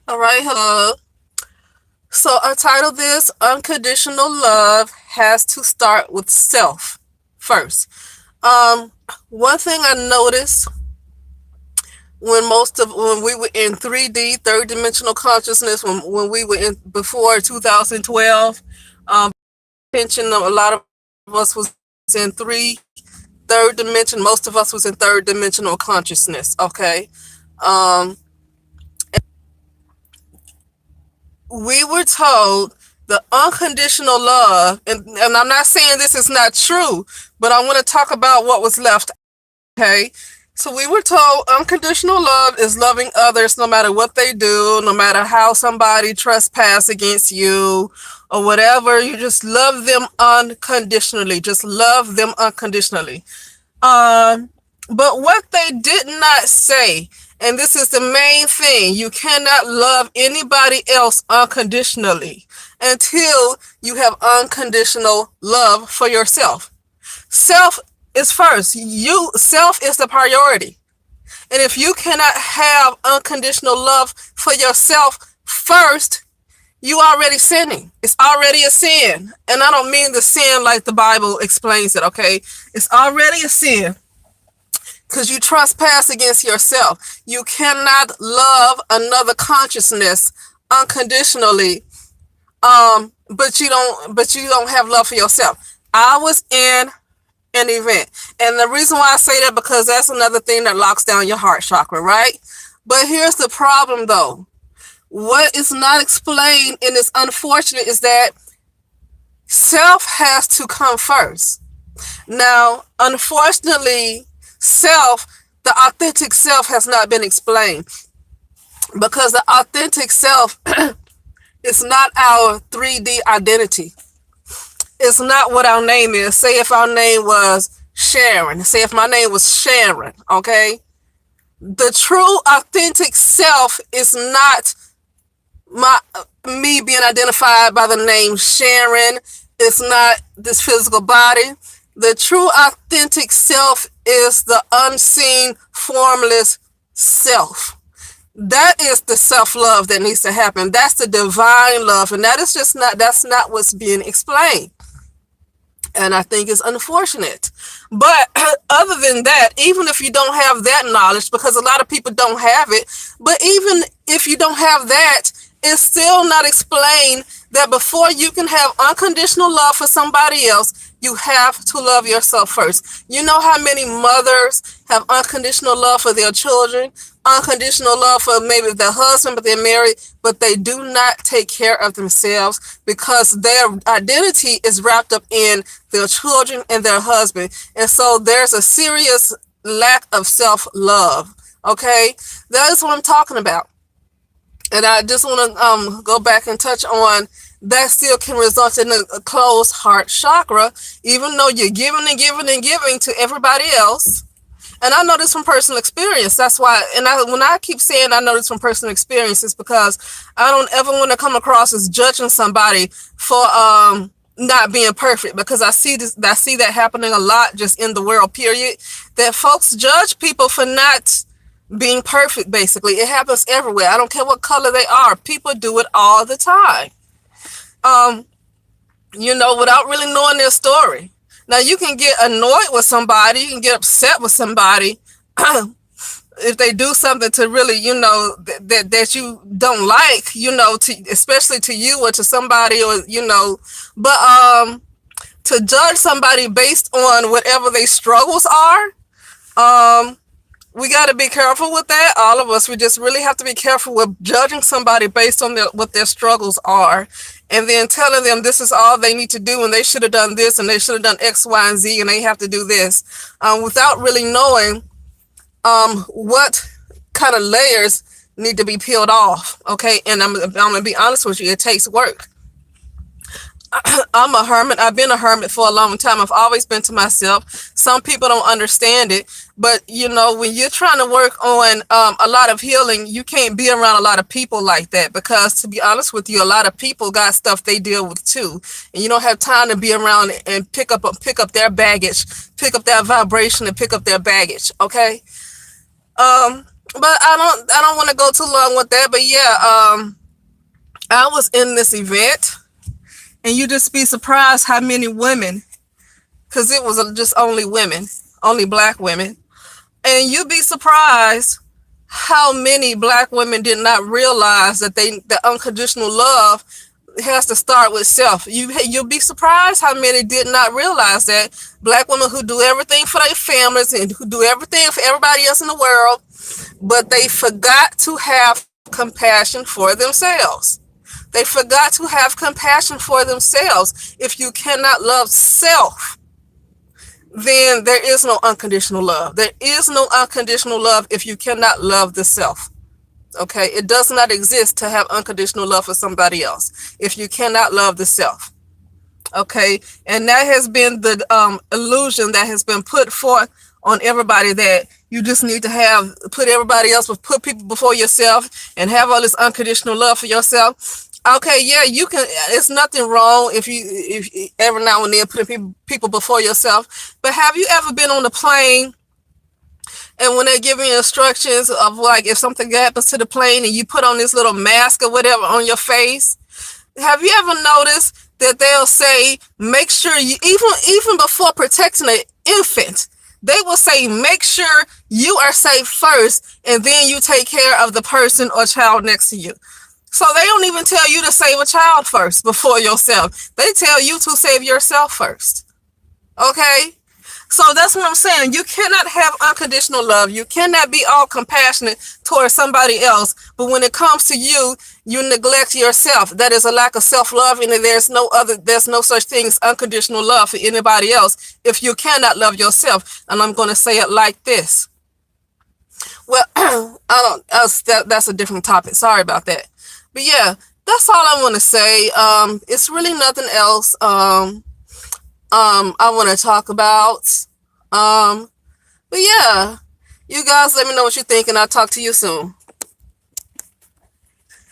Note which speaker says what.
Speaker 1: All right, hello. So I titled this Unconditional Love Has to Start with Self First. Um, One thing I noticed when we were in 3D, third dimensional consciousness, when we were in before 2012, attention a lot of us was in third dimension. Most of us was in third dimensional consciousness. Okay. Um, we were told the unconditional love, and I'm not saying this is not true, but I want to talk about what was left. Okay. So we were told unconditional love is loving others no matter what they do, no matter how somebody trespass against you or whatever. You just love them unconditionally. Just love them unconditionally. Um, but what they did not say, and this is the main thing, you cannot love anybody else unconditionally until you have unconditional love for yourself. Self is first. Self is the priority. And if you cannot have unconditional love for yourself first, you already sinning. It's already a sin. And I don't mean the sin like the Bible explains it, okay? It's already a sin because you trespass against yourself. You cannot love another consciousness unconditionally, but you don't have love for yourself. I was in an event. And the reason why I say that, because that's another thing that locks down your heart chakra, right? But here's the problem though. What is not explained and is unfortunate is that self has to come first. Now, unfortunately, the authentic self has not been explained because the authentic self is not our 3D identity. It's not what our name is. Say if our name was Sharon. Say if my name was Sharon, okay? The true authentic self is not my me being identified by the name Sharon. It's not this physical body. The true authentic self is the unseen, formless self. That is the self-love that needs to happen. That's the divine love. And that's not what's being explained. And I think it's unfortunate. But other than that, even if you don't have that knowledge, because a lot of people don't have it, but even if you don't have that, it's still not explained that before you can have unconditional love for somebody else, you have to love yourself first. You know how many mothers have unconditional love for their children, unconditional love for maybe their husband, but they're married, but they do not take care of themselves because their identity is wrapped up in their children and their husband. And so there's a serious lack of self-love. Okay? That is what I'm talking about. And I just want to go back and touch on that still can result in a closed heart chakra, even though you're giving and giving and giving to everybody else. And I know this from personal experience. That's why, when I keep saying I know this from personal experience, it's because I don't ever want to come across as judging somebody for not being perfect, because I see that happening a lot just in the world, period. That folks judge people for not being perfect, basically. It happens everywhere. I don't care what color they are. People do it all the time. Without really knowing their story. Now, you can get annoyed with somebody, you can get upset with somebody if they do something to really, that you don't like, especially to you or to somebody, or, but to judge somebody based on whatever their struggles are, we got to be careful with that. All of us, we just really have to be careful with judging somebody based on what their struggles are, and then telling them this is all they need to do, and they should have done this, and they should have done X, Y, and Z, and they have to do this, without really knowing what kind of layers need to be peeled off. Okay, and I'm gonna be honest with you, it takes work. I'm a hermit. I've been a hermit for a long time. I've always been to myself. Some people don't understand it, but when you're trying to work on a lot of healing, you can't be around a lot of people like that, because, to be honest with you, a lot of people got stuff they deal with too, and you don't have time to be around and pick up their baggage, pick up that vibration, and pick up their baggage. Okay. But I don't want to go too long with that. But yeah, I was in this event, and you just be surprised how many women, because it was just only women, only black women, and you'd be surprised how many black women did not realize that the unconditional love has to start with self. You'll be surprised how many did not realize that black women who do everything for their families and who do everything for everybody else in the world, but they forgot to have compassion for themselves. They forgot to have compassion for themselves. If you cannot love self, then there is no unconditional love. There is no unconditional love if you cannot love the self. Okay, it does not exist to have unconditional love for somebody else if you cannot love the self. Okay, and that has been the illusion that has been put forth on everybody, that you just need to have put everybody else, put people before yourself and have all this unconditional love for yourself. Okay, yeah, you can. It's nothing wrong if every now and then putting people before yourself. But have you ever been on a plane, and when they're giving you instructions of, like, if something happens to the plane and you put on this little mask or whatever on your face, have you ever noticed that they'll say, make sure you, even before protecting an infant, they will say, make sure you are safe first, and then you take care of the person or child next to you. So they don't even tell you to save a child first before yourself. They tell you to save yourself first. Okay? So that's what I'm saying. You cannot have unconditional love. You cannot be all compassionate towards somebody else. But when it comes to you, you neglect yourself. That is a lack of self-love, and there's no such thing as unconditional love for anybody else if you cannot love yourself. And I'm going to say it like this. Well, that's a different topic. Sorry about that. But yeah, that's all I want to say. It's really nothing else. I want to talk about. But yeah, you guys let me know what you think, and I'll talk to you soon.